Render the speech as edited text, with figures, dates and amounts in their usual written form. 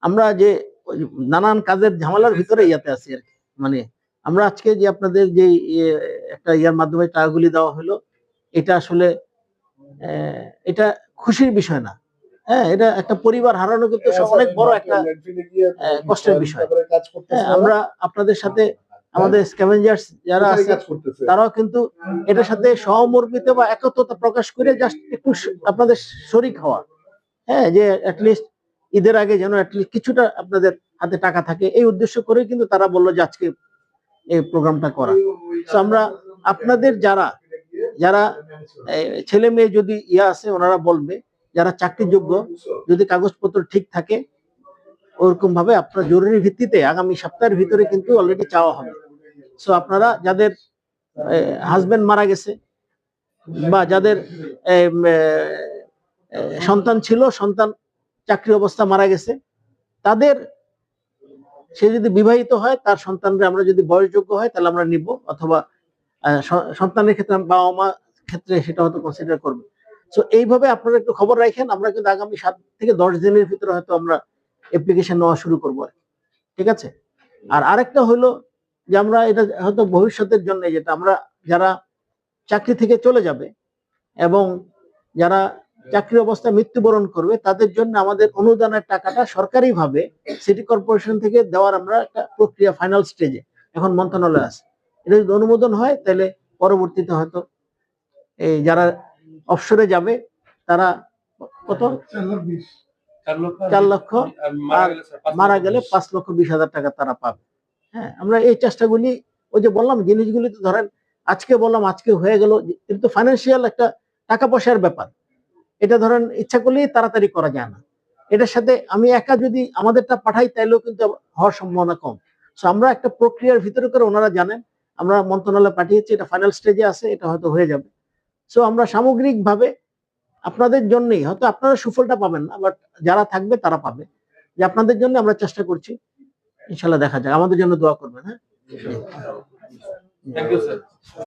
আমরা যে নানান কাজের ঝামেলার ভিতরে ইয়াতে আছি আর কি। মানে আমরা আজকে যে আপনাদের যে একটা ইয়ার মাধ্যমে টাকাগুলি দেওয়া হলো, এটা আসলে এটা খুশির বিষয় না। হ্যাঁ, এটা একটা পরিবার হারানো কিন্তু অনেক বড় একটা কষ্টের বিষয়। হ্যাঁ, আমরা আপনাদের সাথে আমাদের স্ক্যাভেঞ্জার্স যারা আছে তারাও কিন্তু এটার সাথে সহমর্মিত বা একত্রতা প্রকাশ করে জাস্ট একটু আপনাদের শরিক হওয়া। হ্যাঁ, যে অ্যাটলিস্ট ঈদের আগে যেন অ্যাটলিস্ট কিছুটা আপনাদের হাতে টাকা থাকে, এই উদ্দেশ্য করে কিন্তু তারা বললো যে আজকে এই প্রোগ্রামটা করা। তো আমরা আপনাদের যারা যারা ছেলে মেয়ে যদি ইয়া আছে ওনারা বলবে, যারা চাকরিযোগ্য যদি কাগজপত্র ঠিক থাকে ওরকম ভাবে আপনার জরুরি ভিত্তিতে আগামী সপ্তাহের ভিতরে কিন্তু অলরেডি চাওয়া হবে। সো আপনারা যাদের হাজবেন্ড মারা গেছে বা যাদের সন্তান ছিল, সন্তান চাকরি অবস্থা মারা গেছে, তাদের সে যদি বিবাহিত হয় তার সন্তানরা আমরা যদি বয়সযোগ্য হয় তাহলে আমরা নিব, অথবা সন্তানের ক্ষেত্রে বাবা মা ক্ষেত্রে সেটা হয়তো কনসিডার করবে। সো এইভাবে আপনারা একটু খবর রাখেন। আমরা কিন্তু আগামী 7 থেকে 10 দিনের ভিতরে হয়তো আমরা অ্যাপ্লিকেশন নেওয়া শুরু করবো, ঠিক আছে? আর আরেকটা হলো যে আমরা এটা হয়তো ভবিষ্যতের জন্য, যেটা আমরা যারা চাকরি থেকে চলে যাবে এবং যারা চাকরি অবস্থায় মৃত্যুবরণ করবে তাদের জন্য আমাদের অনুদানের টাকাটা সরকারিভাবে সিটি কর্পোরেশন থেকে দেওয়ার আমরা একটা প্রক্রিয়া ফাইনাল স্টেজে এখন মন্ত্রণালয় আছে। এটা যদি অনুমোদন হয় তাহলে পরবর্তীতে হয়তো এই যারা অবসরে যাবে তারা কত 4 লক্ষ, আর মারা গেলে 5,20,000 টাকা তারা পাবে। হ্যাঁ, আমরা এই চেষ্টাগুলি, ওই যে বললাম জিনিসগুলি তো ধরেন আজকে বললাম আজকে হয়ে গেল, কিন্তু ফাইন্যান্সিয়াল একটা টাকা পয়সার ব্যাপার। এটা ধরেন ইচ্ছা করলেই তাড়াতাড়ি করা যায় না। এটার সাথে আমি একা যদি আমাদেরটা পাঠাই তাইলেও কিন্তু হওয়ার সম্ভাবনা কম। সো আমরা একটা প্রক্রিয়ার ভিতরে করে, ওনারা জানেন আমরা মন্ত্রণালয়ে পাঠিয়েছি, এটা ফাইনাল স্টেজে আছে, এটা হয়তো হয়ে যাবে। সো আমরা সামগ্রিকভাবে আপনাদের জন্যই, হয়তো আপনারা সুফলটা পাবেন না, বাট যারা থাকবে তারা পাবে, যে আপনাদের জন্য আমরা চেষ্টা করছি। ইনশাল্লাহ দেখা যাক, আমাদের জন্য দোয়া করবেন। হ্যাঁ, থ্যাংক ইউ স্যার।